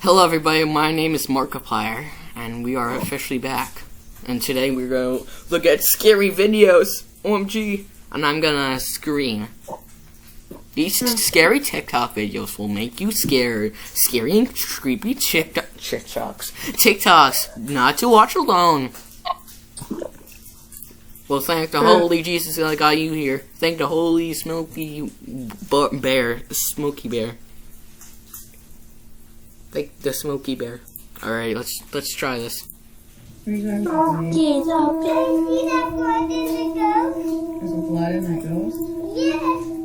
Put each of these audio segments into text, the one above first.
Hello everybody, my name is Markiplier, and we are officially back. And today we're going to look at scary videos, OMG, and I'm gonna scream. These scary TikTok videos will make you scared. Scary and creepy TikToks, not to watch alone. Well, thank the holy Jesus that got you here. Thank the holy Smokey Bear. Like the Smokey Bear. Alright, let's try this. There's a blood in that ghost? Yes,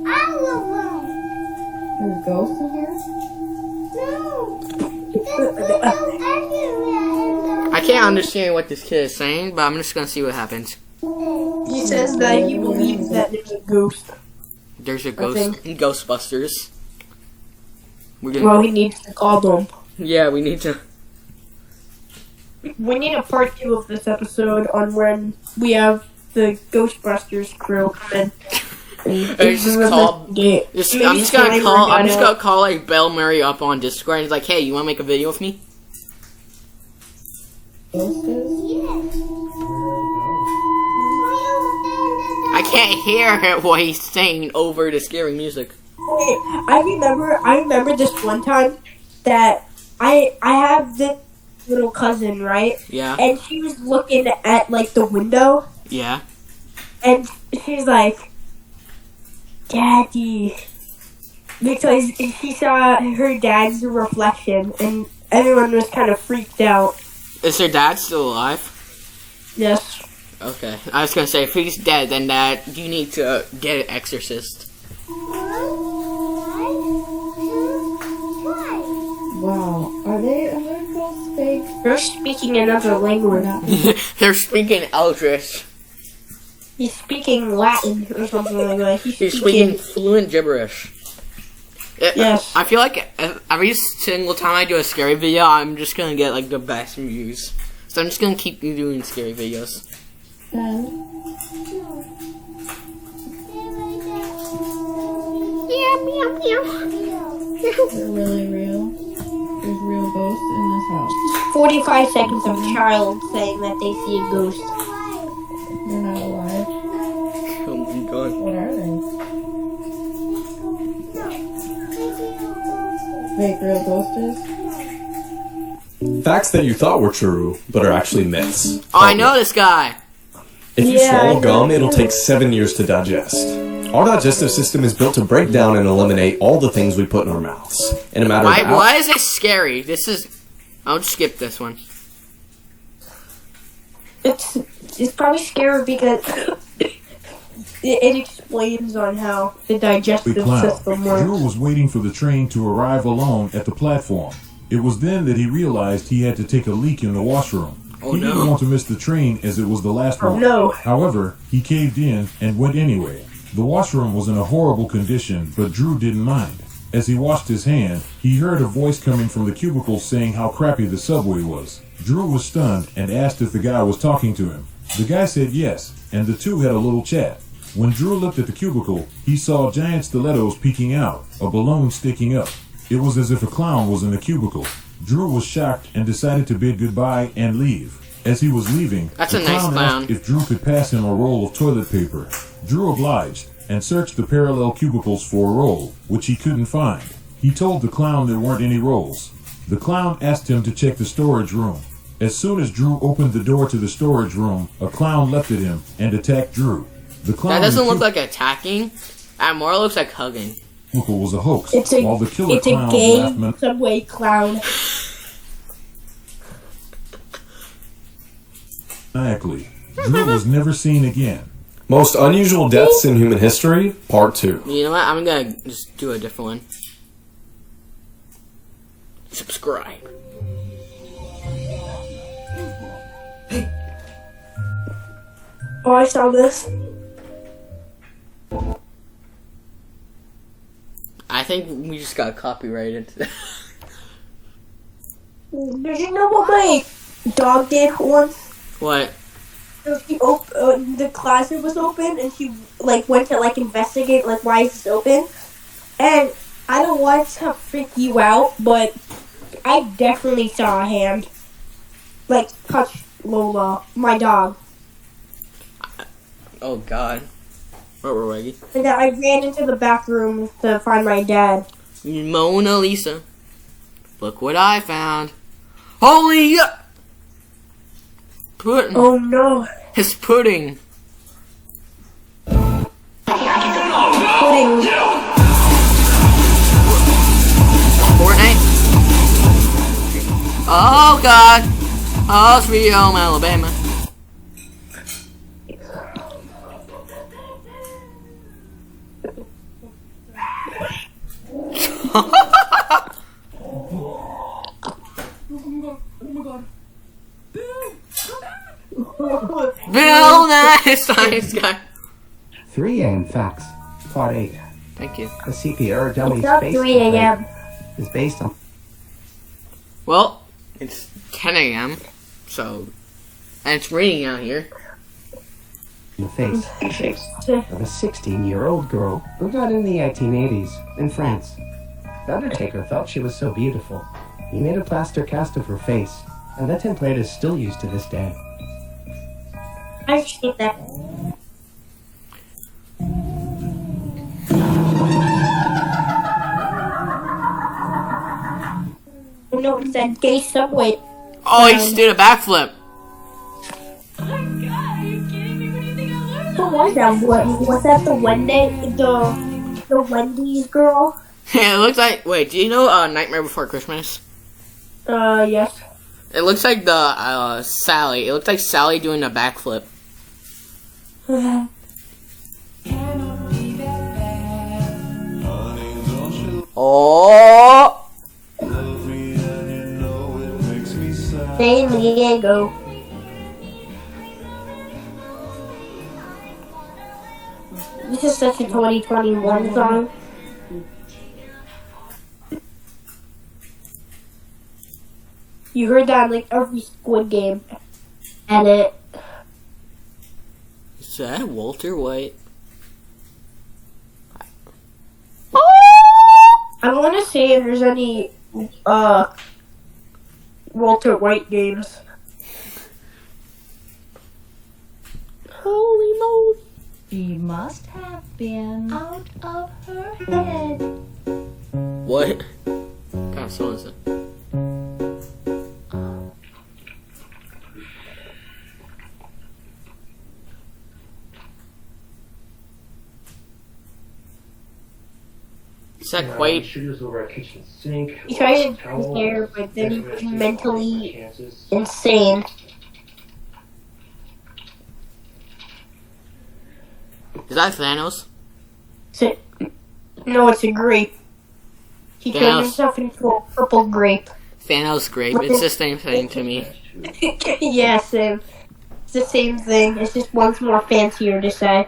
all of them. There's ghosts in here? No. There's ghosts everywhere. I can't understand what this kid is saying, but I'm just gonna see what happens. He says that he believes that there's a ghost. There's a ghost in Ghostbusters. Well, he needs to call them. Yeah, we need to. We need a part 2 of this episode on when we have the Ghostbusters crew come in. I'm just gonna call like Belle Murray up on Discord and it's like, hey, you wanna make a video with me? I can't hear what he's saying over the scary music. Hey, I remember this one time that I have this little cousin, right? Yeah. And she was looking at like the window. Yeah. And she's like, Daddy. Because she saw her dad's reflection and everyone was kind of freaked out. Is her dad still alive? Yes. Okay. I was gonna say, if he's dead, then you need to get an exorcist. Wow. Are ghosts fake? They're speaking another language. They're speaking Eldritch. He's speaking Latin or something like that. He's speaking fluent gibberish. Yes. I feel like every single time I do a scary video, I'm just gonna get like the best views. So I'm just gonna keep doing scary videos. Meow, meow, meow. they're really real. There's real ghosts in this house. 45 seconds of a child saying that they see a ghost. They're not alive. Oh my god. What are they? Fake real ghosters? Facts that you thought were true, but are actually myths. Oh, I know this guy. If you swallow gum, it'll take 7 years to digest. Our digestive system is built to break down and eliminate all the things we put in our mouths. In a matter of hours. Why is it scary? I'll skip this one. It's probably scary because it explains on how the digestive system works. Drew was waiting for the train to arrive alone at the platform. It was then that he realized he had to take a leak in the washroom. He didn't want to miss the train as it was the last one. No. However, he caved in and went anyway. The washroom was in a horrible condition, but Drew didn't mind. As he washed his hand, he heard a voice coming from the cubicle saying how crappy the subway was. Drew was stunned and asked if the guy was talking to him. The guy said yes, and the two had a little chat. When Drew looked at the cubicle, he saw giant stilettos peeking out, a balloon sticking up. It was as if a clown was in the cubicle. Drew was shocked and decided to bid goodbye and leave. As he was leaving, the clown asked if Drew could pass him a roll of toilet paper. Drew obliged and searched the parallel cubicles for a roll, which he couldn't find. He told the clown there weren't any rolls. The clown asked him to check the storage room. As soon as Drew opened the door to the storage room, a clown leapt at him and attacked Drew. The clown That doesn't look like attacking. That more looks like hugging. cubicle was a hoax, while the killer It's a clown gay laughed subway clown. maniacally. Drew was never seen again. Most unusual deaths in human history, part 2. You know what? I'm gonna just do a different one. Subscribe. Oh, I saw this. I think we just got copyrighted. Did you know what my dog did once? What? The closet was open, and she went to investigate why it's open. And I don't want to freak you out, but I definitely saw a hand. Like, touch Lola, my dog. Oh God. What were we? And then I ran into the back room to find my dad. Mona Lisa. Look what I found. Holy pudding. Oh no. His pudding. Pudding. Fortnite. Oh God. Oh, Sweet Home Alabama. Bill Nye Science Guy. 3 a.m. Facts, Part 8. Thank you. The CPR dummy It's up space 3 a.m. is based on Well, it's 10 a.m. So, and it's raining out here. the face of a 16-year-old girl who died in the 1880s in France. The undertaker felt she was so beautiful. He made a plaster cast of her face, and that template is still used to this day. I've seen that. Oh no, it's that gay subway. Oh, he just did a backflip. What was that? What was that? The Wendy's girl? It looks like. Wait, do you know Nightmare Before Christmas? Yes. It looks like the Sally. It looks like Sally doing a backflip. Oh! San Diego. This is such a 2021 song. You heard that in like every Squid Game edit. Is that Walter White? I don't want to say if there's any Walter White games. Holy moly! She must have been out of her head. What? What kind of song is it? Is that quite? Shoes over a kitchen sink. He tried to compare, but then he was mentally insane. Is that Thanos? So, no, it's a grape. He turned Thanos. himself into a purple grape. Thanos grape. It's the same thing to me. Yeah, same. It's the same thing. It's just one's more fancier to say.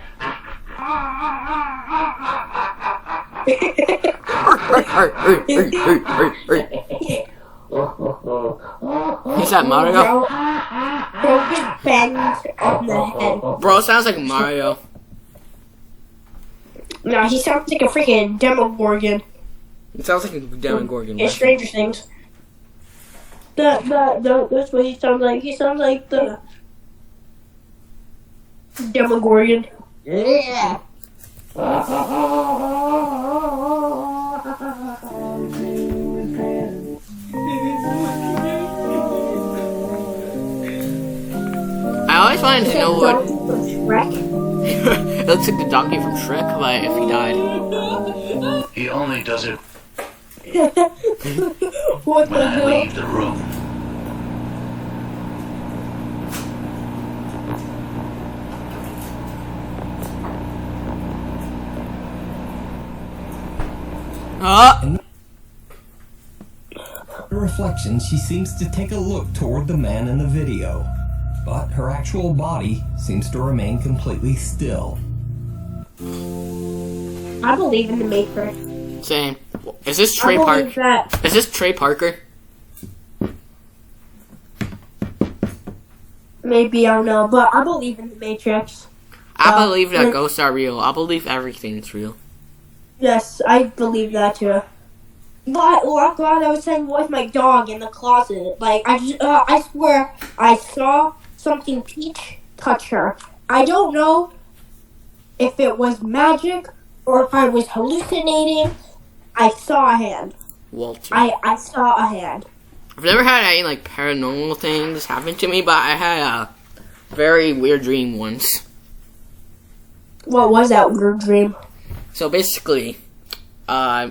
Is that Mario? Bro gets banged on the head. Bro, it sounds like Mario. No, he sounds like a freaking Demogorgon It sounds like a Demogorgon. in Stranger Things. That's what he sounds like. He sounds like the Demogorgon. Yeah. I always wanted to know what. Shrek? It looks like the donkey from Shrek, but if he died. He only does it What when the I hell? leave the room. Ah! Her reflection, she seems to take a look toward the man in the video, but her actual body seems to remain completely still. I believe in the Matrix. Same. Is this Trey I believe Parker? that. Is this Trey Parker? Maybe, I don't know, but I believe in the Matrix. I believe that ghosts are real. I believe everything's real. Yes, I believe that too. But I'm glad I was saying with my dog in the closet. Like I swear I saw something peach touch her. I don't know if it was magic or if I was hallucinating. I saw a hand. Walter. I saw a hand. I've never had any like paranormal things happen to me, but I had a very weird dream once. What was that weird dream? So basically, I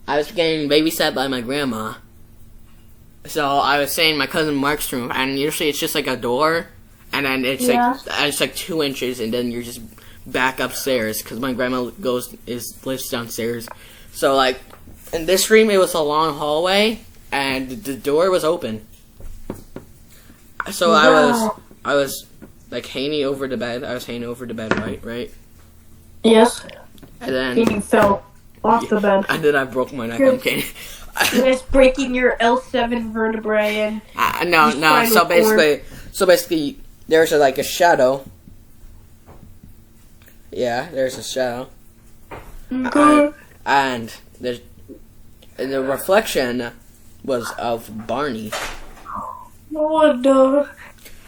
was getting babysat by my grandma. So I was saying my cousin Mark's room, and usually it's just like a door, and then it's like 2 inches, and then you're just back upstairs because my grandma lives downstairs. So like in this room, it was a long hallway, and the door was open. So I was like hanging over the bed. I was hanging over the bed, right? Yes. And then You fell off the bed. and then I broke my neck. I'm kidding. You're just breaking your L7 vertebrae and No. So basically, there's like a shadow. Yeah, there's a shadow. And the reflection was of Barney. what the?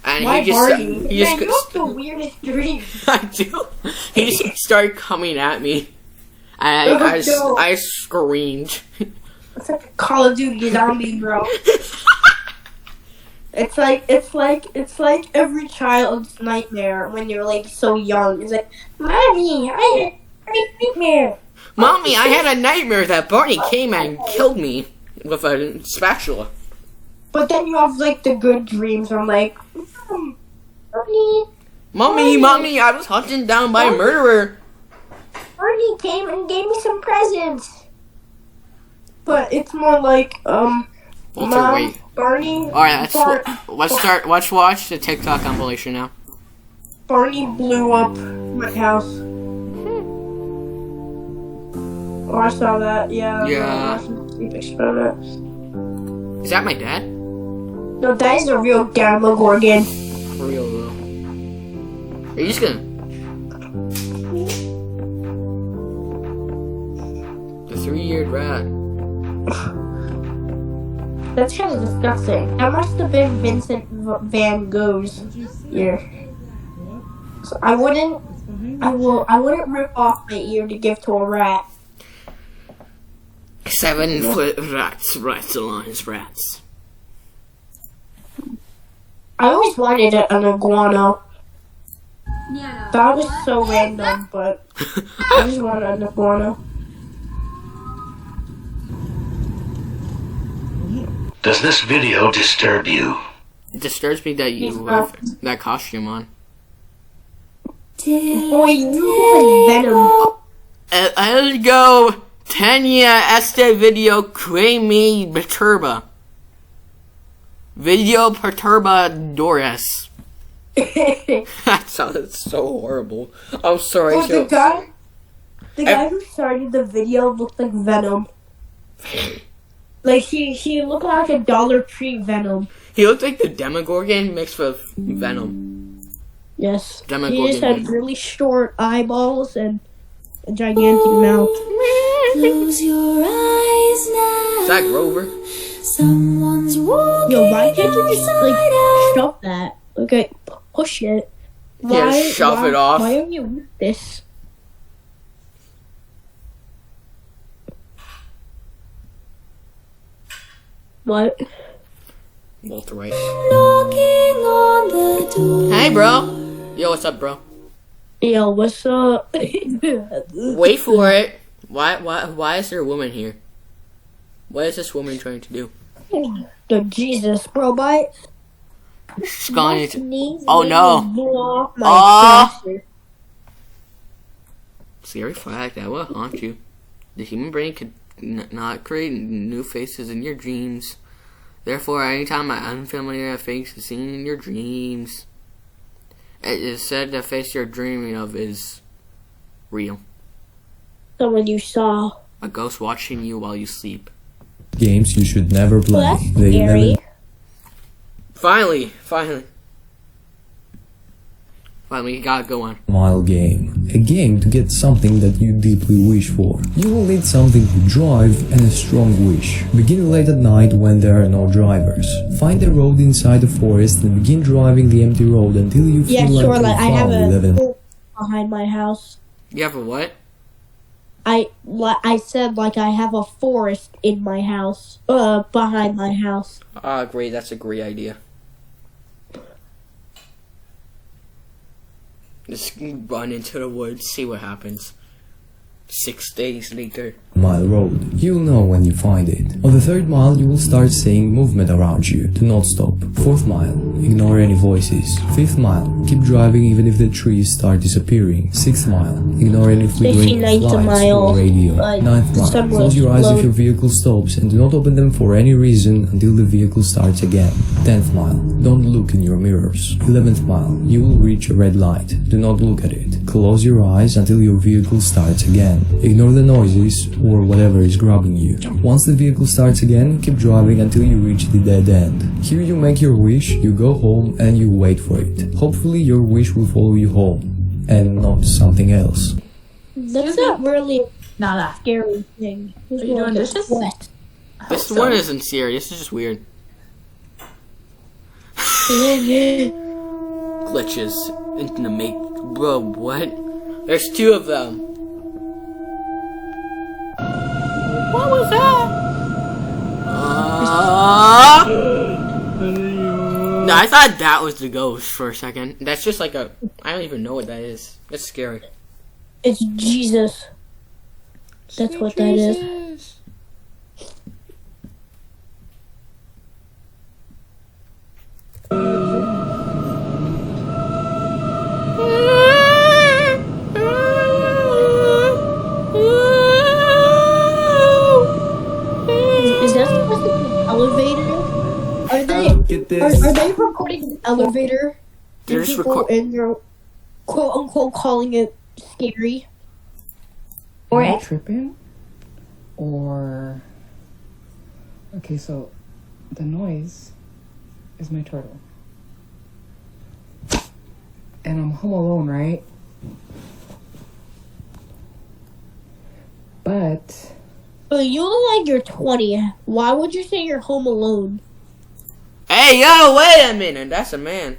And Why he just Barney? he just Man, you have the weirdest dreams. I do. He just started coming at me, and I screamed. It's like a Call of Duty zombie, bro. It's like every child's nightmare when you're like so young. It's like, Mommy, I had a nightmare. Mommy, I had a nightmare that Barney came and killed me with a spatula. But then you have like the good dreams. I'm like, Mommy, I was hunted down by a murderer. Barney came and gave me some presents. But it's more like, Mom, wait. Barney. Alright, let's watch the TikTok compilation now. Barney blew up my house. Oh, I saw that. Yeah. Yeah. Sleep experiment. Is that my dad? No, that is a real Demogorgon. For real though. Are you just gonna? The 3-year rat. That's kind of disgusting. That must have been Vincent Van Gogh's ear. So I wouldn't rip off my ear to give to a rat. 7-foot rats alliance rats. I always wanted an iguana. That was so random, but I just wanted an iguana. Does this video disturb you? It disturbs me that you have that costume on. Boy, you Venom. Let's go. Tanya este video me perturba. Video perturbadores. That sounded so horrible. I'm sorry. Oh, the guy who started the video looked like Venom. Like he looked like a Dollar Tree Venom. He looked like the Demogorgon mixed with Venom. Yes. Demogorgon. He just had really short eyeballs and a gigantic mouth. Close your eyes now. Is that Grover? Someone's walking. Yo, why can't you just like shove that? Okay, push it. Yeah, shove it off. Why don't you with this? What? Walter White. Knocking on the door. Hey, bro. Yo, what's up, bro? Yo, what's up? Wait for it. Why is there a woman here? What is this woman trying to do? The Jesus robot. She's going to... Oh, no. Scary fact, that will haunt you. The human brain could not create new faces in your dreams. Therefore, anytime an unfamiliar face is seen in your dreams, it is said the face you're dreaming of is real. Someone you saw. A ghost watching you while you sleep. Games you should never play. Well, that's They scary. never... Finally. Well, we gotta go on. Mile game. A game to get something that you deeply wish for. You will need something to drive and a strong wish. Begin late at night when there are no drivers. Find a road inside the forest and begin driving the empty road until you feel like you I have found a 11. pool behind my house. You have a what? I said like I have a forest in my house, behind my house. Ah, great. That's a great idea. Just run into the woods, see what happens. 6 days later. Mile road. You'll know when you find it. On the 3rd mile, you will start seeing movement around you. Do not stop. 4th mile. Ignore any voices. 5th mile. Keep driving even if the trees start disappearing. 6th mile. Ignore any flickering 59th lights mile, or radio. 9th mile. Close your eyes if your vehicle stops and do not open them for any reason until the vehicle starts again. 10th mile. Don't look in your mirrors. 11th mile. You will reach a red light. Do not look at it. Close your eyes until your vehicle starts again. Ignore the noises or whatever is grabbing you. Once the vehicle starts again, keep driving until you reach the dead end. Here you make your wish, you go home and you wait for it. Hopefully your wish will follow you home and not something else. That's not really Not a scary thing. Are you doing dishes? Wet. This one isn't serious, it's just weird. Glitches into the make. Bro, what? There's 2 of them. What was that? No, I thought that was the ghost for a second. That's just like a... I don't even know what that is. That's scary. It's Jesus. That's what that is. Is that supposed to be an elevator? Are they recording an elevator? They're just recording. And they're quote unquote calling it scary. Am I tripping? Or... Okay, so the noise is my turtle. And I'm home alone, right? But... Oh, you look like you're 20. Why would you say you're home alone? Hey, yo, wait a minute. That's a man.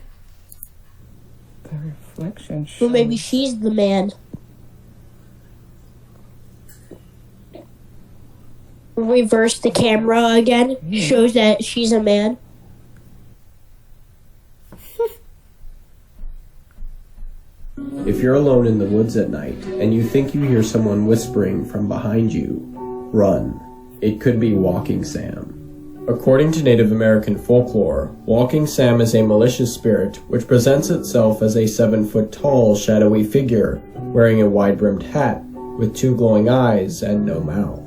the reflection shows... Well, maybe she's the man. Reverse the camera again. Shows that she's a man. If you're alone in the woods at night and you think you hear someone whispering from behind you, run. It could be Walking Sam. According to Native American folklore, Walking Sam is a malicious spirit which presents itself as a 7-foot-tall, shadowy figure wearing a wide-brimmed hat with 2 glowing eyes and no mouth.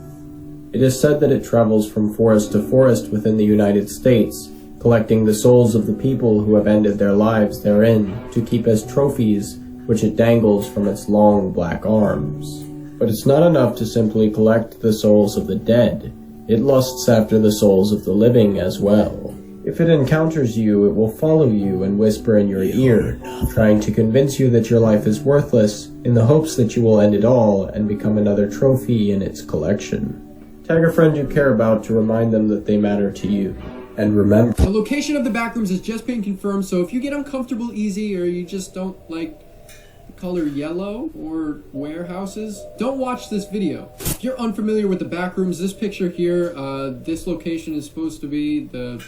It is said that it travels from forest to forest within the United States, collecting the souls of the people who have ended their lives therein to keep as trophies which it dangles from its long black arms. But it's not enough to simply collect the souls of the dead. It lusts after the souls of the living as well. If it encounters you, it will follow you and whisper in your ear, trying to convince you that your life is worthless in the hopes that you will end it all and become another trophy in its collection. Tag a friend you care about to remind them that they matter to you. And remember, the location of the backrooms has just been confirmed, so if you get uncomfortable easy or you just don't like the color yellow or warehouses, don't watch this video. If you're unfamiliar with the backrooms, this picture here, this location is supposed to be the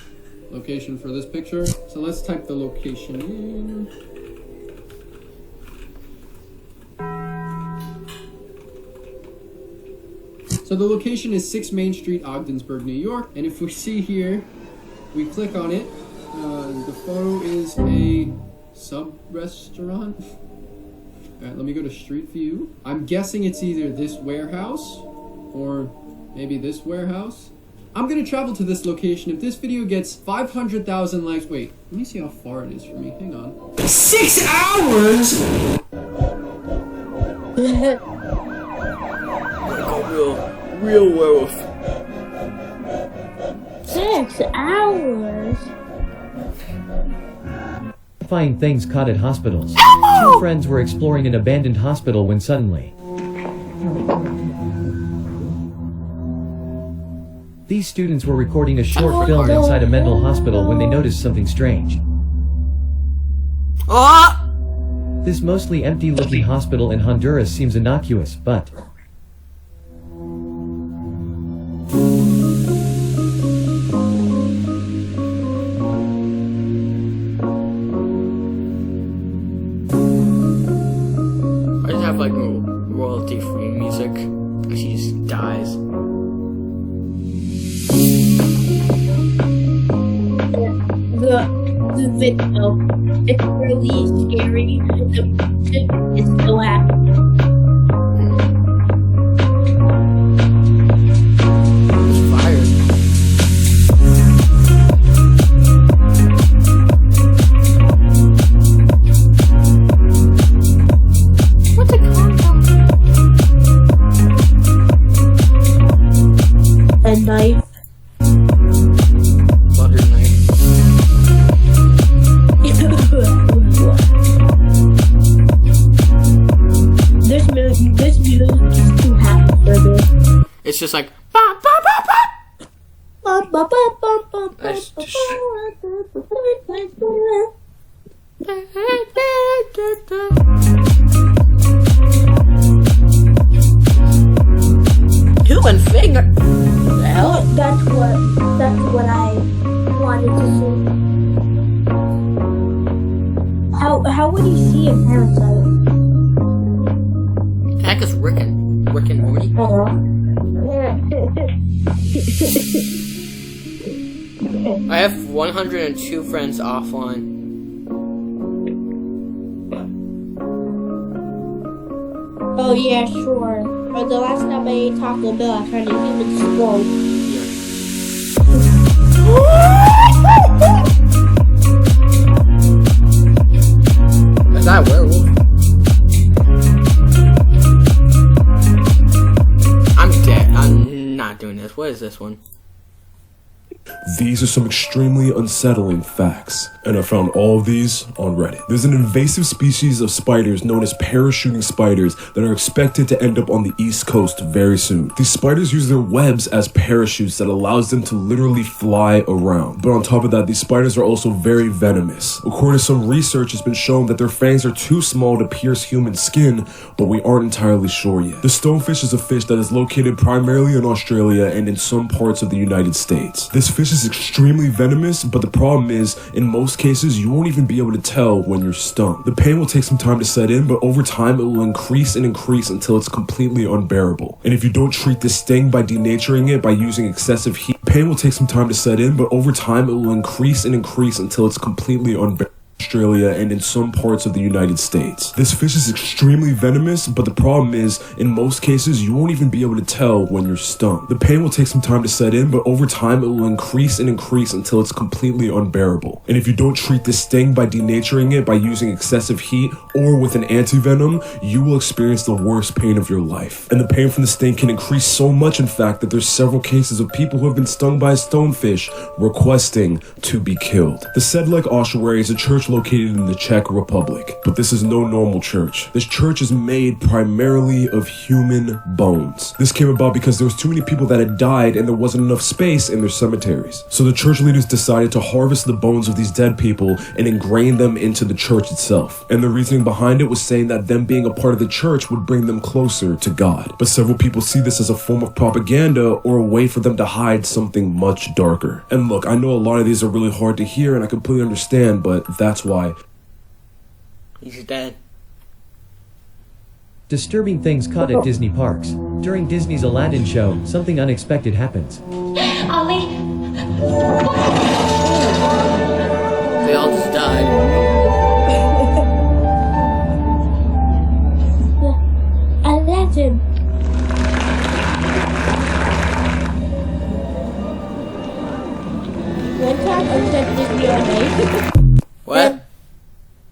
location for this picture. So let's type the location in. So the location is 6 Main Street, Ogdensburg, New York. And if we see here, we click on it. The photo is a sub-restaurant. Alright, let me go to Street View. I'm guessing it's either this warehouse or maybe this warehouse. I'm gonna travel to this location. If this video gets 500,000 likes, wait, let me see how far it is from me. Hang on. 6 hours? Real werewolf. 6 hours? Terrifying things caught at hospitals. Two friends were exploring an abandoned hospital when suddenly these students were recording a short film inside a mental hospital when they noticed something strange. This mostly empty-looking hospital in Honduras seems innocuous, but I just have like royalty-free music. She just dies. The video, it's really scary. The music is so happy. It's fired. What's it called? A knife. Butter knife. This music is too happy for me. It's just like ba ba ba ba. That's just human finger. What the hell? That's what I wanted to see. How would you see a parasite? Heck is Rick and Morty. I have 102 friends offline. Oh yeah, sure. But the last time I ate Taco Bell, I found a human skull. Is that a werewolf? I'm dead. I'm not doing this. What is this one? These are some extremely unsettling facts, and I found all of these on Reddit. There's an invasive species of spiders known as parachuting spiders that are expected to end up on the East Coast very soon. These spiders use their webs as parachutes that allows them to literally fly around. But on top of that, these spiders are also very venomous. According to some research, it's been shown that their fangs are too small to pierce human skin, but we aren't entirely sure yet. The stonefish is a fish that is located primarily in Australia and in some parts of the United States. This fish is extremely venomous, but the problem is, in most cases, you won't even be able to tell when you're stung. The pain will take some time to set in, but over time, it will increase and increase until it's completely unbearable. And if you don't treat this sting by denaturing it by using excessive heat, pain will take some time to set in, but over time, it will increase and increase until it's completely unbearable. Australia and in some parts of the United States. This fish is extremely venomous, but the problem is, in most cases, you won't even be able to tell when you're stung. The pain will take some time to set in, but over time, it will increase and increase until it's completely unbearable. And if you don't treat this sting by denaturing it by using excessive heat or with an anti-venom, you will experience the worst pain of your life. And the pain from the sting can increase so much, in fact, that there's several cases of people who have been stung by a stonefish requesting to be killed. The Sedlec ossuary is a church located in the Czech Republic, but this is no normal church. This church is made primarily of human bones. This came about because there was too many people that had died and there wasn't enough space in their cemeteries. So the church leaders decided to harvest the bones of these dead people and ingrain them into the church itself. And the reasoning behind it was saying that them being a part of the church would bring them closer to God. But several people see this as a form of propaganda or a way for them to hide something much darker. And look, I know a lot of these are really hard to hear and I completely understand, but that's why. He's dead. Disturbing things caught at Disney parks. During Disney's Aladdin show, something unexpected happens. Ollie. They all just died. Aladdin. One time I was at Disney on Ice. What?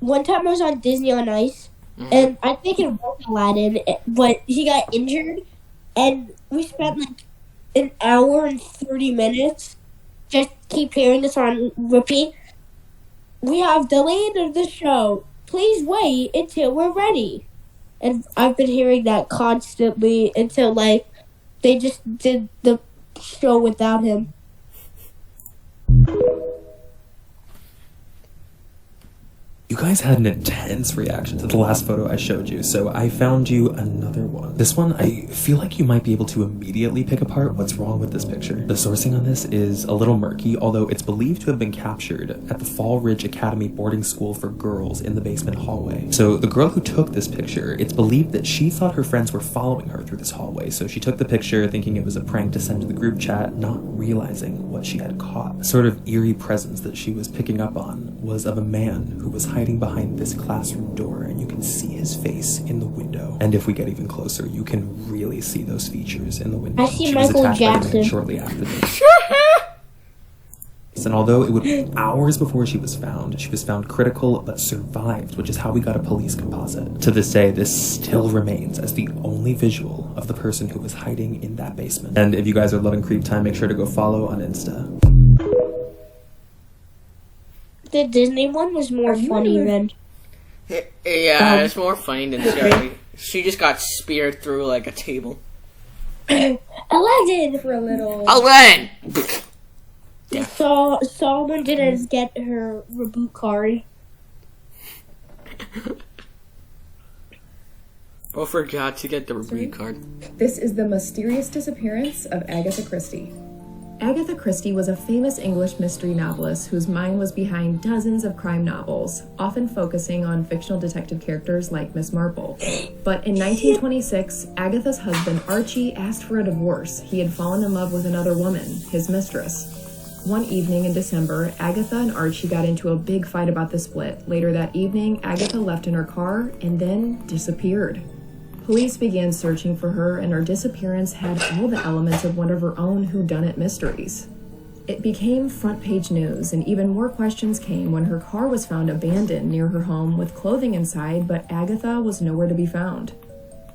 One time I was on Disney on Ice, and I think it was Aladdin, but he got injured, and we spent like an hour and 30 minutes just keep hearing this on repeat. we have delayed the show. Please wait until we're ready. And I've been hearing that constantly until, like, they just did the show without him. You guys had an intense reaction to the last photo I showed you, so I found you another one. This one, I feel like you might be able to immediately pick apart what's wrong with this picture. The sourcing on this is a little murky, although it's believed to have been captured at the Fall Ridge Academy boarding school for girls in the basement hallway. So the girl who took this picture, it's believed that she thought her friends were following her through this hallway, so she took the picture thinking it was a prank to send to the group chat, not realizing what she had caught. The sort of eerie presence that she was picking up on was of a man who was hiding behind this classroom door, and you can see his face in the window. And if we get even closer, you can really see those features in the window. I see She was Michael attacked by the man Jackson. shortly after this. And although it would be hours before she was found critical but survived, which is how we got a police composite. To this day, this still remains as the only visual of the person who was hiding in that basement. And if you guys are loving Creep Time, make sure to go follow on Insta. The Disney one was more funny than... Yeah, it's more funny than scary. She just got speared through like a table. Aladdin! For a little. Aladdin! Solomon didn't get her reboot card. Oh, forgot to get the reboot card. This is the mysterious disappearance of Agatha Christie. Agatha Christie was a famous English mystery novelist whose mind was behind dozens of crime novels, often focusing on fictional detective characters like Miss Marple. But in 1926, Agatha's husband Archie asked for a divorce. He had fallen in love with another woman, his mistress. One evening in December, Agatha and Archie got into a big fight about the split. Later that evening, Agatha left in her car and then disappeared. Police began searching for her, and her disappearance had all the elements of one of her own whodunit mysteries. It became front-page news, and even more questions came when her car was found abandoned near her home with clothing inside, but Agatha was nowhere to be found.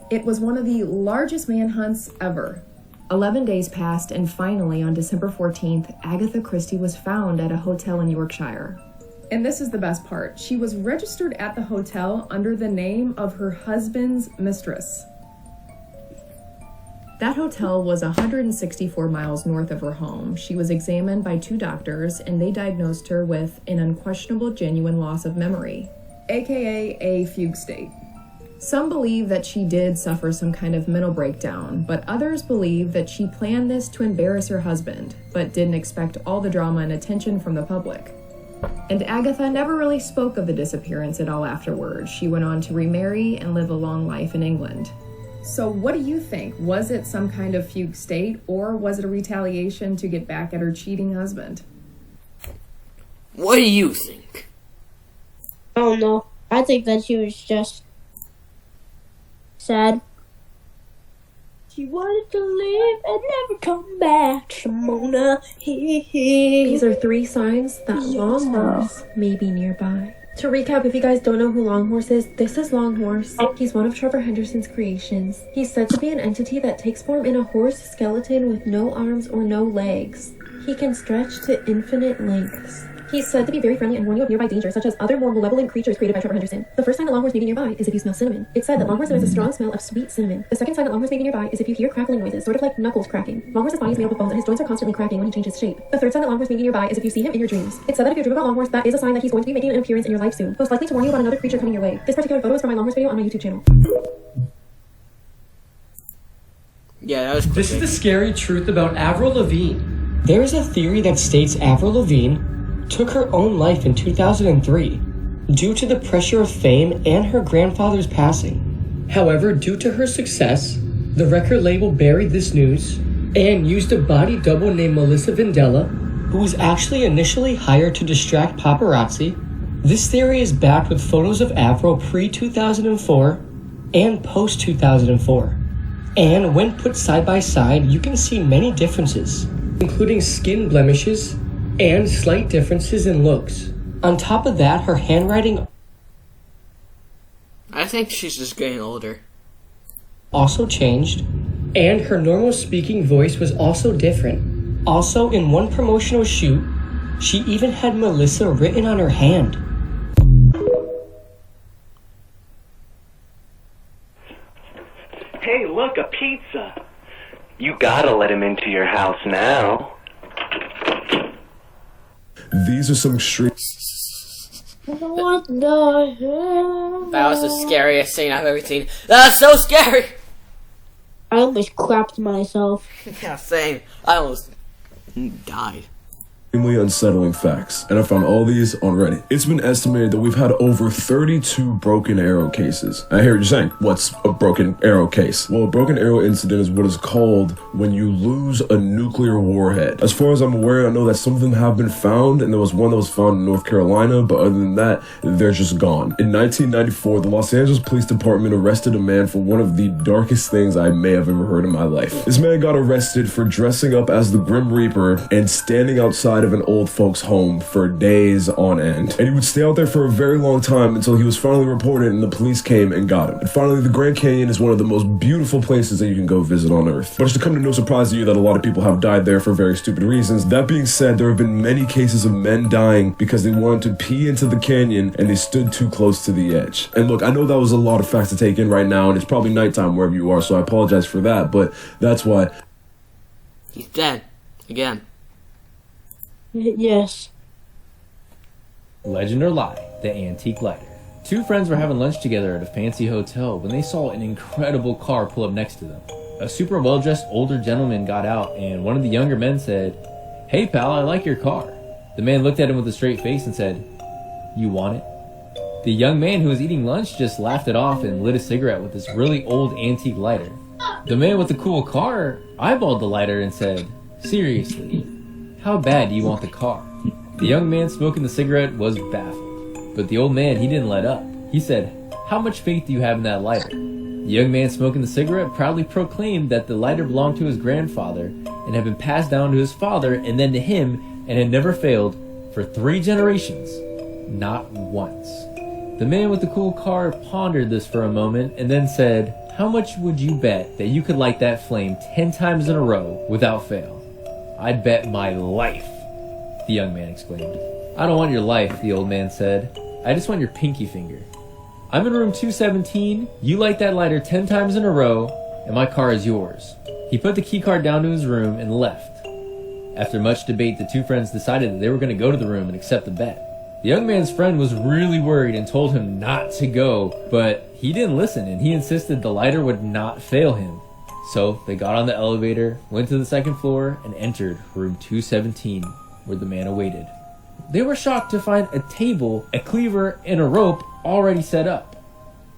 It was one of the largest manhunts ever. 11 days passed, and finally, on December 14th, Agatha Christie was found at a hotel in Yorkshire. And this is the best part. She was registered at the hotel under the name of her husband's mistress. That hotel was 164 miles north of her home. She was examined by 2 doctors, and they diagnosed her with an unquestionable genuine loss of memory, AKA a fugue state. Some believe that she did suffer some kind of mental breakdown, but others believe that she planned this to embarrass her husband, but didn't expect all the drama and attention from the public. And Agatha never really spoke of the disappearance at all afterwards. She went on to remarry and live a long life in England. So what do you think? Was it some kind of fugue state, or was it a retaliation to get back at her cheating husband? What do you think? I don't know. I think that she was just sad. She wanted to live and never come back, Shimona. These are 3 signs that Longhorse may be nearby. To recap, if you guys don't know who Longhorse is, this is Longhorse. He's one of Trevor Henderson's creations. He's said to be an entity that takes form in a horse skeleton with no arms or no legs. He can stretch to infinite lengths. He's said to be very friendly and warn you of nearby dangers, such as other more malevolent creatures created by Trevor Henderson. The first sign that Longhorse may be nearby is if you smell cinnamon. It's said that Longhorse has a strong smell of sweet cinnamon. The second sign that Longhorse may be nearby is if you hear crackling noises, sort of like knuckles cracking. Longhorse's body is made up of bones and his joints are constantly cracking when he changes shape. The third sign that Longhorse may be nearby is if you see him in your dreams. It's said that if you dream about Longhorse, that is a sign that he's going to be making an appearance in your life soon, most likely to warn you about another creature coming your way. This particular photo is from my Longhorse video on my YouTube channel. Yeah, that was quick. This is the scary truth about Avril Lavigne. There is a theory that states Avril Lavigne took her own life in 2003 due to the pressure of fame and her grandfather's passing. However, due to her success, the record label buried this news and used a body double named Melissa Vandella, who was actually initially hired to distract paparazzi. This theory is backed with photos of Avril pre-2004 and post-2004. And when put side by side, you can see many differences, including skin blemishes and slight differences in looks. On top of that, her handwriting I think she's just getting older. also changed, and her normal speaking voice was also different. Also, in one promotional shoot, She even had Melissa written on her hand. Hey, look, a pizza. You gotta let him into your house now. These are some extreme. What the hell? That was the scariest thing I've ever seen. That's so scary! I almost crapped myself. Yeah, same. I almost died. Extremely unsettling facts, and I found all these on Reddit. It's been estimated that we've had over 32 broken arrow cases. I hear you saying, what's a broken arrow case? Well, a broken arrow incident is what is called when you lose a nuclear warhead. As far as I'm aware, I know that some of them have been found, and there was one that was found in North Carolina, but other than that, they're just gone. In 1994, the Los Angeles Police Department arrested a man for one of the darkest things I may have ever heard in my life. This man got arrested for dressing up as the Grim Reaper and standing outside of an old folks home for days on end. And he would stay out there for a very long time until he was finally reported and the police came and got him. And finally, the Grand Canyon is one of the most beautiful places that you can go visit on Earth. But it should come to no surprise to you that a lot of people have died there for very stupid reasons. That being said, there have been many cases of men dying because they wanted to pee into the canyon and they stood too close to the edge. And look, I know that was a lot of facts to take in right now, and it's probably nighttime wherever you are, so I apologize for that, but that's why. He's dead. Again. Yes. Legend or lie, the antique lighter. Two friends were having lunch together at a fancy hotel when they saw an incredible car pull up next to them. A super well-dressed older gentleman got out, and one of the younger men said, "Hey pal, I like your car." The man looked at him with a straight face and said, "You want it?" The young man who was eating lunch just laughed it off and lit a cigarette with this really old antique lighter. The man with the cool car eyeballed the lighter and said, "Seriously, how bad do you want the car?" The young man smoking the cigarette was baffled, but the old man, he didn't let up. He said, "How much faith do you have in that lighter?" The young man smoking the cigarette proudly proclaimed that the lighter belonged to his grandfather and had been passed down to his father and then to him and had never failed for 3 generations, not once. The man with the cool car pondered this for a moment and then said, "How much would you bet that you could light that flame 10 times in a row without fail?" "I'd bet my life," the young man exclaimed. "I don't want your life," the old man said. "I just want your pinky finger. I'm in room 217, you light that lighter 10 times in a row, and my car is yours." He put the key card down to his room and left. After much debate, the two friends decided that they were going to go to the room and accept the bet. The young man's friend was really worried and told him not to go, but he didn't listen and he insisted the lighter would not fail him. So they got on the elevator, went to the 2nd floor, and entered room 217, where the man awaited. They were shocked to find a table, a cleaver, and a rope already set up.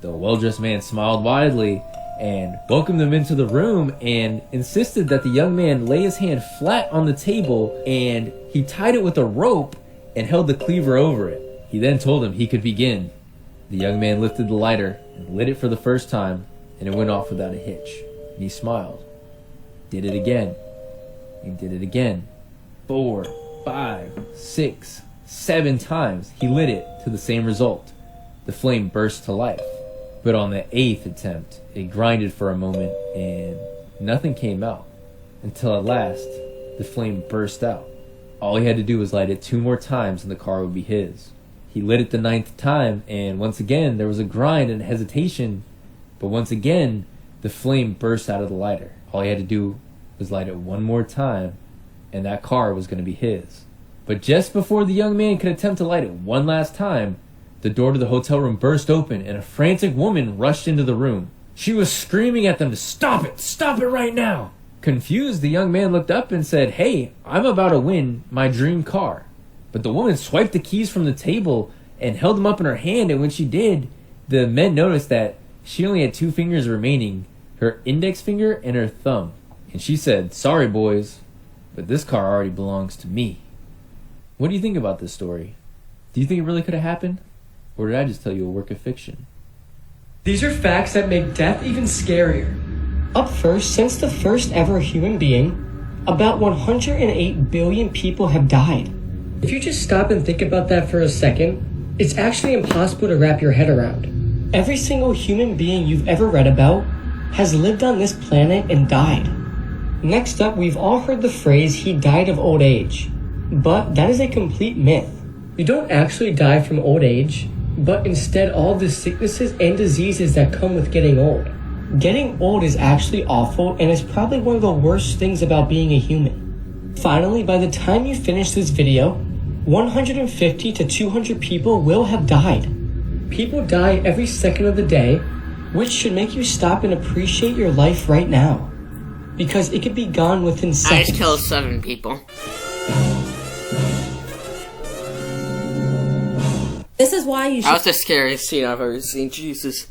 The well-dressed man smiled widely and welcomed them into the room and insisted that the young man lay his hand flat on the table and he tied it with a rope and held the cleaver over it. He then told him he could begin. The young man lifted the lighter and lit it for the first time, and it went off without a hitch. And he smiled. Did it again. And did it again. 4, 5, 6, 7 times he lit it to the same result. The flame burst to life. But on the 8th attempt, it grinded for a moment and nothing came out. Until at last, the flame burst out. All he had to do was light it 2 more times and the car would be his. He lit it the 9th time, and once again there was a grind and hesitation, but once again the flame burst out of the lighter. All he had to do was light it 1 more time, and that car was going to be his. But just before the young man could attempt to light it 1 last time, the door to the hotel room burst open, and a frantic woman rushed into the room. She was screaming at them to stop it right now! Confused, the young man looked up and said, "Hey, I'm about to win my dream car." But the woman swiped the keys from the table and held them up in her hand, and when she did, the men noticed that she only had 2 fingers remaining, her index finger and her thumb. And she said, "Sorry, boys, but this car already belongs to me." What do you think about this story? Do you think it really could have happened? Or did I just tell you a work of fiction? These are facts that make death even scarier. Up first, since the first ever human being, about 108 billion people have died. If you just stop and think about that for a second, it's actually impossible to wrap your head around. Every single human being you've ever read about has lived on this planet and died. Next up, we've all heard the phrase, "he died of old age." But that is a complete myth. You don't actually die from old age, but instead all the sicknesses and diseases that come with getting old. Getting old is actually awful and is probably one of the worst things about being a human. Finally, by the time you finish this video, 150 to 200 people will have died. People die every second of the day, which should make you stop and appreciate your life right now. Because it could be gone within seconds. I just killed 7 people. This is why you should. That was the scariest scene I've ever seen. Jesus.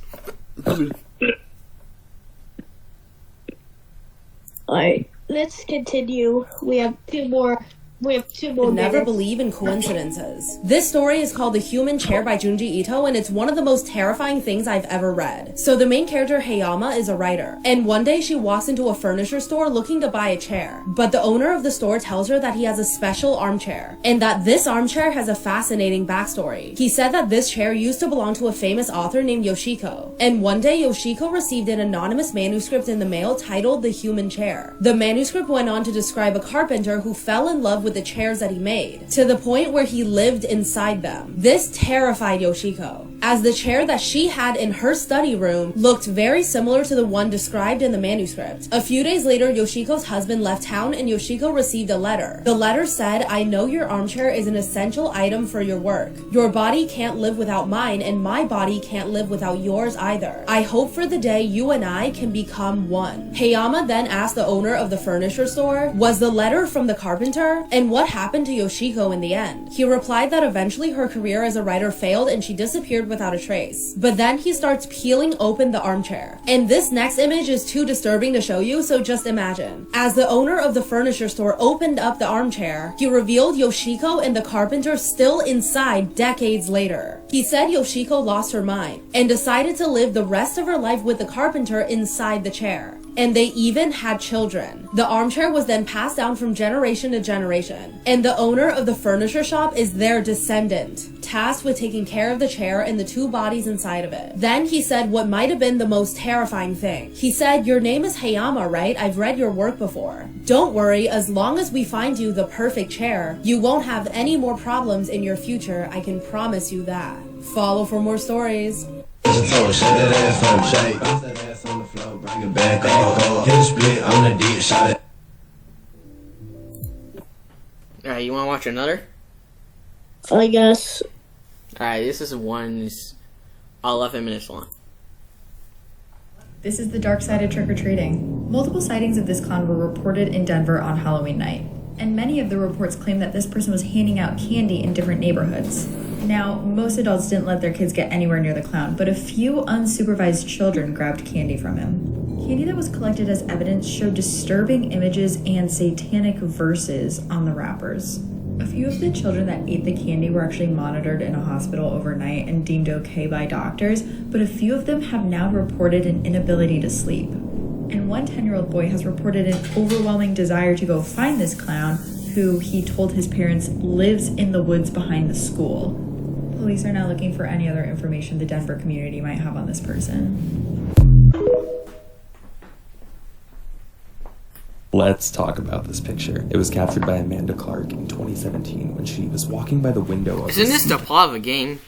Alright, let's continue. We have two more Never minutes. believe in coincidences. This story is called The Human Chair by Junji Ito, and it's one of the most terrifying things I've ever read. So the main character, Hayama, is a writer, and one day she walks into a furniture store looking to buy a chair. But the owner of the store tells her that he has a special armchair, and that this armchair has a fascinating backstory. He said that this chair used to belong to a famous author named Yoshiko, and one day Yoshiko received an anonymous manuscript in the mail titled The Human Chair. The manuscript went on to describe a carpenter who fell in love with the chairs that he made, to the point where he lived inside them. This terrified Yoshiko, as the chair that she had in her study room looked very similar to the one described in the manuscript. A few days later, Yoshiko's husband left town and Yoshiko received a letter. The letter said, "I know your armchair is an essential item for your work. Your body can't live without mine, and my body can't live without yours either. I hope for the day you and I can become one." Hayama then asked the owner of the furniture store, was the letter from the carpenter? And what happened to Yoshiko in the end? He replied that eventually her career as a writer failed and she disappeared without a trace. But then he starts peeling open the armchair. And this next image is too disturbing to show you, so just imagine. As the owner of the furniture store opened up the armchair, he revealed Yoshiko and the carpenter still inside decades later. He said Yoshiko lost her mind and decided to live the rest of her life with the carpenter inside the chair. And they even had children. The armchair was then passed down from generation to generation, and the owner of the furniture shop is their descendant, tasked with taking care of the chair and the 2 bodies inside of it. Then he said what might have been the most terrifying thing. He said, "Your name is Hayama, right? I've read your work before. Don't worry, as long as we find you the perfect chair, you won't have any more problems in your future, I can promise you that." Follow for more stories. Alright, you wanna watch another? I guess. Alright, this is 11 minutes long. This is the dark side of trick-or-treating. Multiple sightings of this clown were reported in Denver on Halloween night, and many of the reports claim that this person was handing out candy in different neighborhoods. Now, most adults didn't let their kids get anywhere near the clown, but a few unsupervised children grabbed candy from him. Candy that was collected as evidence showed disturbing images and satanic verses on the wrappers. A few of the children that ate the candy were actually monitored in a hospital overnight and deemed okay by doctors, but a few of them have now reported an inability to sleep. And one 10-year-old boy has reported an overwhelming desire to go find this clown, who he told his parents lives in the woods behind the school. Police are now looking for any other information the Denver community might have on this person. Let's talk about this picture. It was captured by Amanda Clark in 2017 when she was walking by the window of Isn't this the plot of a game?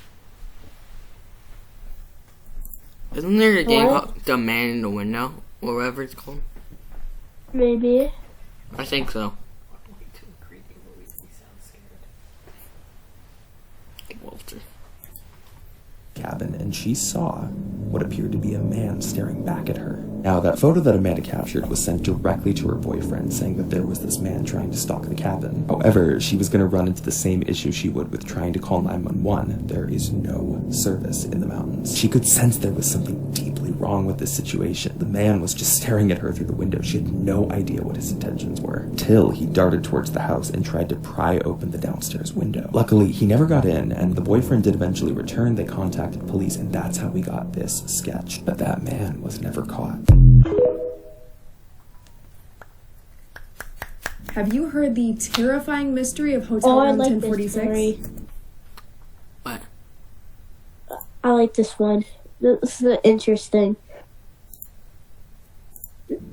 Isn't there a game called The Man in the Window? Or whatever it's called? Maybe. I think so. Walter. cabin, and she saw what appeared to be a man staring back at her. Now, that photo that Amanda captured was sent directly to her boyfriend, saying that there was this man trying to stalk the cabin. However, she was going to run into the same issue she would with trying to call 911. There is no service in the mountains. She could sense there was something deeply wrong with this situation. The man was just staring at her through the window. She had no idea what his intentions were, till he darted towards the house and tried to pry open the downstairs window. Luckily, he never got in, and the boyfriend did eventually return. They contacted police, and that's how we got this sketch. But that man was never caught. Have you heard the terrifying mystery of Hotel Room 1046? What? I like this one. This is interesting.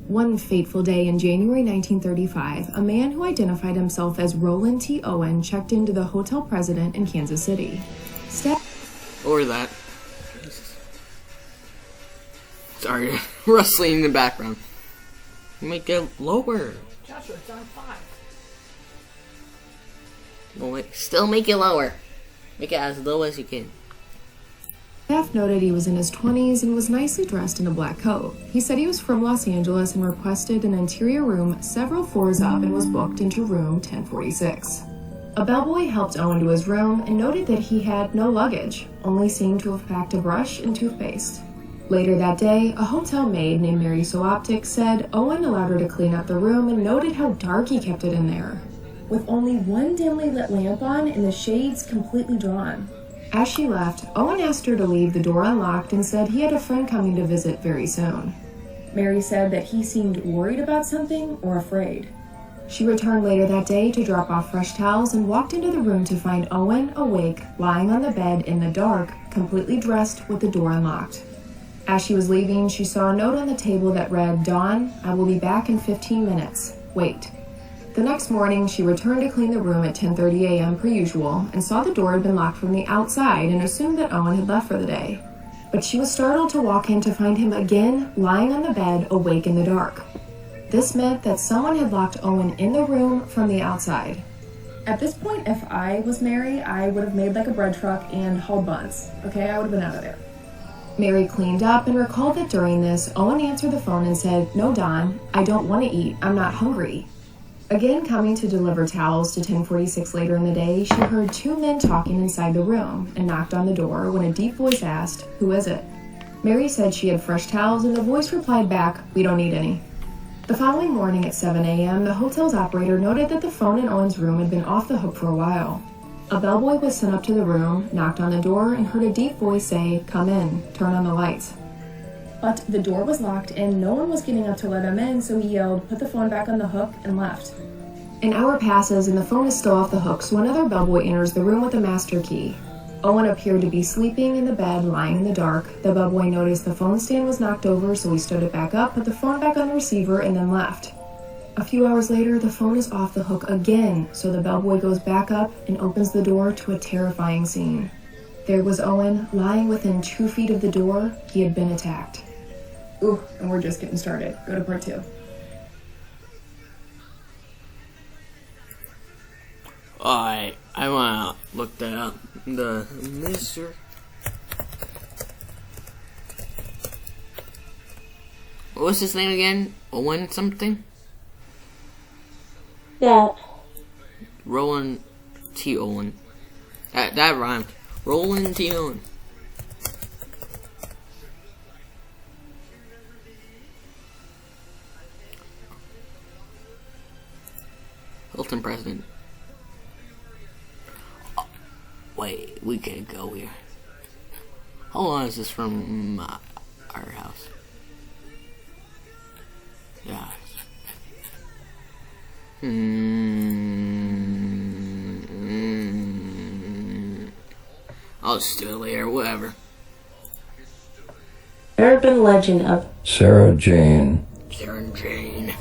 One fateful day in January 1935, a man who identified himself as Roland T. Owen checked into the hotel president in Kansas City. Or that. Sorry, rustling in the background. Make it lower. Joshua, it's on 5. No, wait. Still make it lower. Make it as low as you can. Staff noted he was in his 20s and was nicely dressed in a black coat. He said he was from Los Angeles and requested an interior room several floors up and was booked into room 1046. A bellboy helped Owen to his room and noted that he had no luggage, only seemed to have packed a brush and toothpaste. Later that day, a hotel maid named Mary Soaptic said Owen allowed her to clean up the room and noted how dark he kept it in there, with only one dimly lit lamp on and the shades completely drawn. As she left, Owen asked her to leave the door unlocked and said he had a friend coming to visit very soon. Mary said that he seemed worried about something or afraid. She returned later that day to drop off fresh towels and walked into the room to find Owen awake, lying on the bed in the dark, completely dressed with the door unlocked. As she was leaving, she saw a note on the table that read, "Dawn, I will be back in 15 minutes. Wait." The next morning, she returned to clean the room at 10:30 a.m. per usual and saw the door had been locked from the outside and assumed that Owen had left for the day. But she was startled to walk in to find him again lying on the bed, awake in the dark. This meant that someone had locked Owen in the room from the outside. At this point, if I was Mary, I would have made like a bread truck and hauled buns. Okay, I would have been out of there. Mary cleaned up and recalled that during this, Owen answered the phone and said, "No, Dawn, I don't want to eat. I'm not hungry." Again coming to deliver towels to 1046 later in the day, she heard two men talking inside the room and knocked on the door when a deep voice asked, "Who is it?" Mary said she had fresh towels and the voice replied back, "We don't need any." The following morning at 7 a.m., the hotel's operator noted that the phone in Owen's room had been off the hook for a while. A bellboy was sent up to the room, knocked on the door, and heard a deep voice say, "Come in, turn on the lights." But the door was locked and no one was getting up to let him in, so he yelled, "Put the phone back on the hook," and left. An hour passes and the phone is still off the hook, so another bellboy enters the room with a master key. Owen appeared to be sleeping in the bed, lying in the dark. The bellboy noticed the phone stand was knocked over, so he stood it back up, put the phone back on the receiver, and then left. A few hours later, the phone is off the hook again, so the bellboy goes back up and opens the door to a terrifying scene. There was Owen, lying within 2 feet of the door. He had been attacked. Ooh, and we're just getting started. Go to part 2. Alright, I wanna look that up. The Mr. What was his name again? Owen something? Yeah. Roland T. Owen. That rhymed. Roland T. Owen. Hilton president. Oh, wait, we can't go here. How long is this from our house? Yeah. I'll just do it later, whatever. Urban legend of Sarah Jane. Sarah Jane.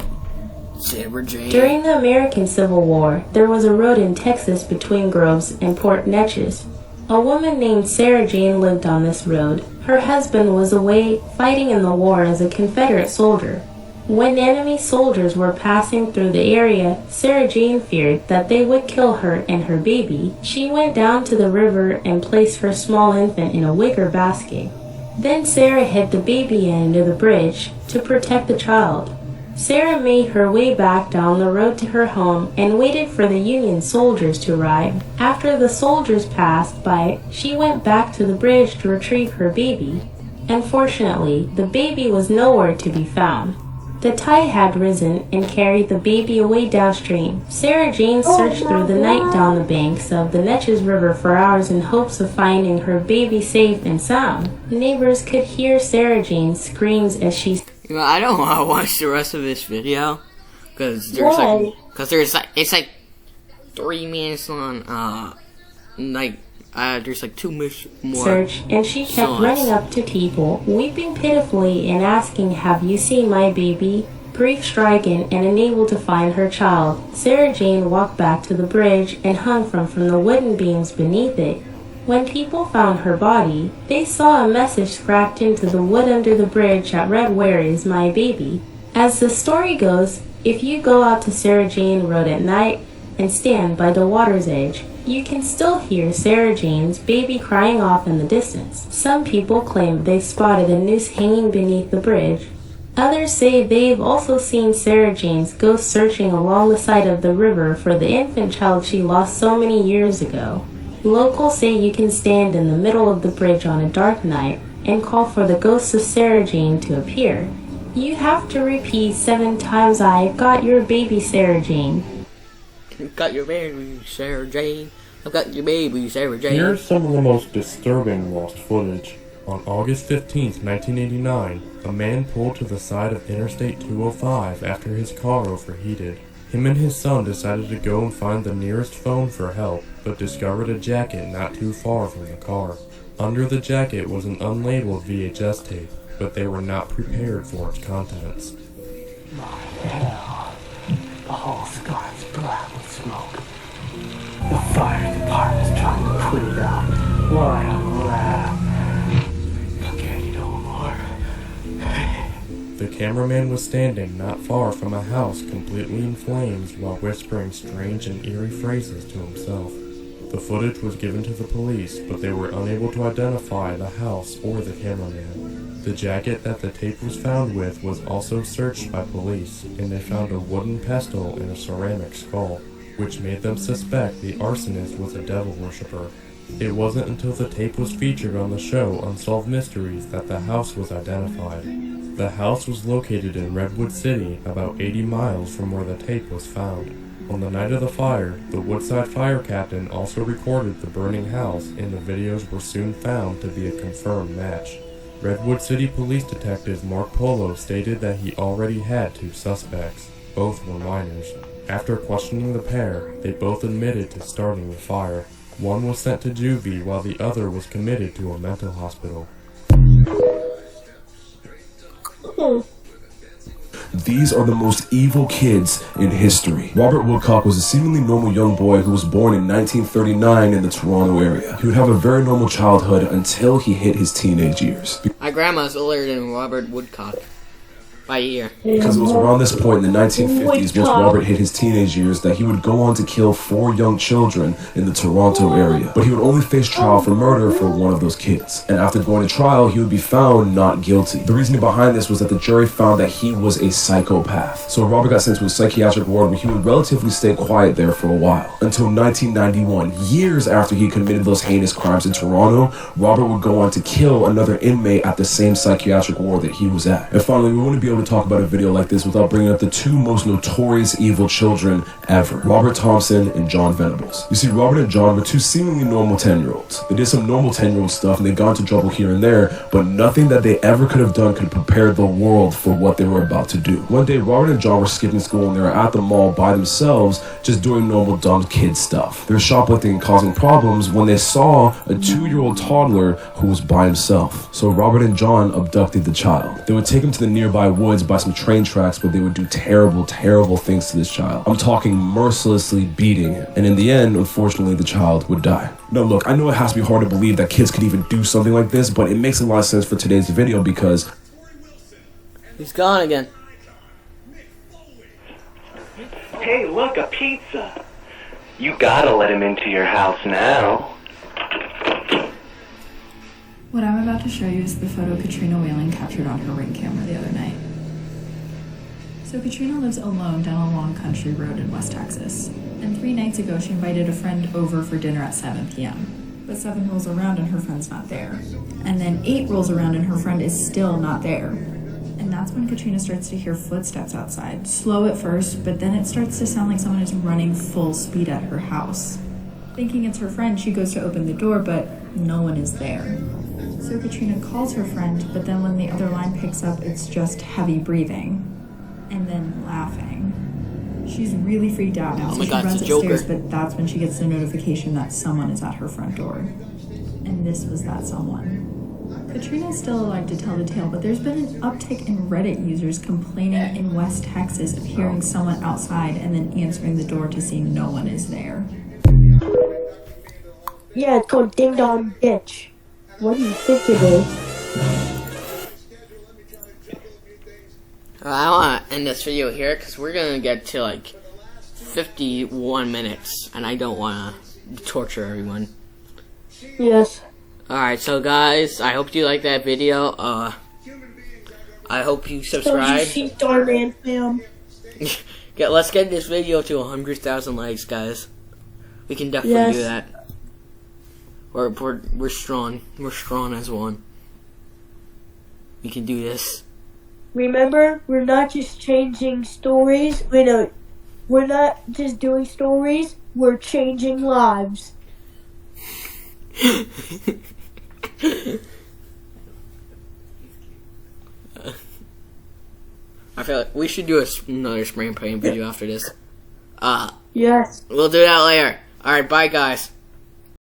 Sarah Jane. During the American Civil War, there was a road in Texas between Groves and Port Neches. A woman named Sarah Jane lived on this road. Her husband was away fighting in the war as a Confederate soldier. When enemy soldiers were passing through the area, Sarah Jane feared that they would kill her and her baby. She went down to the river and placed her small infant in a wicker basket. Then Sarah hid the baby under the bridge to protect the child. Sarah made her way back down the road to her home and waited for the Union soldiers to arrive. After the soldiers passed by, she went back to the bridge to retrieve her baby. Unfortunately, the baby was nowhere to be found. The tide had risen and carried the baby away downstream. Sarah Jane searched through the night down the banks of the Neches River for hours in hopes of finding her baby safe and sound. Neighbors could hear Sarah Jane's screams as she... You know, I don't want to watch the rest of this video because there's it's like 3 minutes long. There's like 2 minutes more. Search, and she kept running up to people, weeping pitifully and asking, "Have you seen my baby?" Grief-stricken and unable to find her child, Sarah Jane walked back to the bridge and hung from the wooden beams beneath it. When people found her body, they saw a message scratched into the wood under the bridge that read, "Where is my baby?" As the story goes, if you go out to Sarah Jane Road at night and stand by the water's edge, you can still hear Sarah Jane's baby crying off in the distance. Some people claim they spotted a noose hanging beneath the bridge. Others say they've also seen Sarah Jane's ghost searching along the side of the river for the infant child she lost so many years ago. Locals say you can stand in the middle of the bridge on a dark night and call for the ghost of Sarah Jane to appear. You have to repeat 7 times, "I've got your baby, Sarah Jane." I've got your baby, Sarah Jane. I've got your baby, Sarah Jane. Here's some of the most disturbing lost footage. On August 15th, 1989, a man pulled to the side of Interstate 205 after his car overheated. Him and his son decided to go and find the nearest phone for help, but discovered a jacket not too far from the car. Under the jacket was an unlabeled VHS tape, but they were not prepared for its contents. The whole sky's black with smoke. The fire department's trying to put it out. Why I'm lab? Can't no more. The cameraman was standing not far from a house completely in flames while whispering strange and eerie phrases to himself. The footage was given to the police, but they were unable to identify the house or the cameraman. The jacket that the tape was found with was also searched by police, and they found a wooden pestle and a ceramic skull, which made them suspect the arsonist was a devil worshipper. It wasn't until the tape was featured on the show Unsolved Mysteries that the house was identified. The house was located in Redwood City, about 80 miles from where the tape was found. On the night of the fire, the Woodside fire captain also recorded the burning house, and the videos were soon found to be a confirmed match. Redwood City Police Detective Mark Polo stated that he already had 2 suspects. Both were minors. After questioning the pair, they both admitted to starting the fire. One was sent to juvie while the other was committed to a mental hospital. These are the most evil kids in history. Robert Woodcock was a seemingly normal young boy who was born in 1939 in the Toronto area. He would have a very normal childhood until he hit his teenage years. My grandma's older than Robert Woodcock by a year. Because it was around this point in the 1950s, once Robert hit his teenage years, that he would go on to kill 4 young children in the Toronto area. But he would only face trial for murder for one of those kids. And after going to trial, he would be found not guilty. The reasoning behind this was that the jury found that he was a psychopath. So Robert got sent to a psychiatric ward where he would relatively stay quiet there for a while. Until 1991, years after he committed those heinous crimes in Toronto, Robert would go on to kill another inmate at the same psychiatric ward that he was at. And finally, we wouldn't be able to talk about a video like this without bringing up the 2 most notorious evil children ever, Robert Thompson and John Venables. You see, Robert and John were 2 seemingly normal 10-year-olds. They did some normal 10-year-old stuff and they got into trouble here and there, but nothing that they ever could have done could prepare the world for what they were about to do. One day, Robert and John were skipping school and they were at the mall by themselves, just doing normal dumb kid stuff. They were shoplifting and causing problems when they saw a 2-year-old toddler who was by himself. So Robert and John abducted the child. They would take him to the nearby woods by some train tracks where they would do terrible, terrible things to this child. I'm talking mercilessly beating him. And in the end, unfortunately, the child would die. Now look, I know it has to be hard to believe that kids could even do something like this, but it makes a lot of sense for today's video because... He's gone again. Hey, look, a pizza. You gotta let him into your house now. What I'm about to show you is the photo Katrina Whaling captured on her Ring camera the other night. So Katrina lives alone down a long country road in West Texas. And 3 nights ago, she invited a friend over for dinner at 7 p.m. But 7 rolls around and her friend's not there. And then 8 rolls around and her friend is still not there. And that's when Katrina starts to hear footsteps outside. Slow at first, but then it starts to sound like someone is running full speed at her house. Thinking it's her friend, she goes to open the door, but no one is there. So Katrina calls her friend, but then when the other line picks up, it's just heavy breathing. And then laughing. She's really freaked out now, so she runs upstairs, but that's when she gets the notification that someone is at her front door. And this was that someone. Katrina's still alive to tell the tale, but there's been an uptick in Reddit users complaining in West Texas of hearing someone outside and then answering the door to see no one is there. Yeah, it's called Ding Dong Bitch. What do you think it is? I want to end this video here because we're going to get to like 51 minutes and I don't want to torture everyone. Yes. Alright, so guys, I hope you liked that video. I hope you subscribe. Starman fam. Let's get this video to 100,000 likes, guys. We can definitely do that. We're strong. We're strong as one. We can do this. Remember, we're not just changing stories. We're not just doing stories. We're changing lives. I feel like we should do another spring paint video after this. Yes. We'll do that later. Alright, bye guys.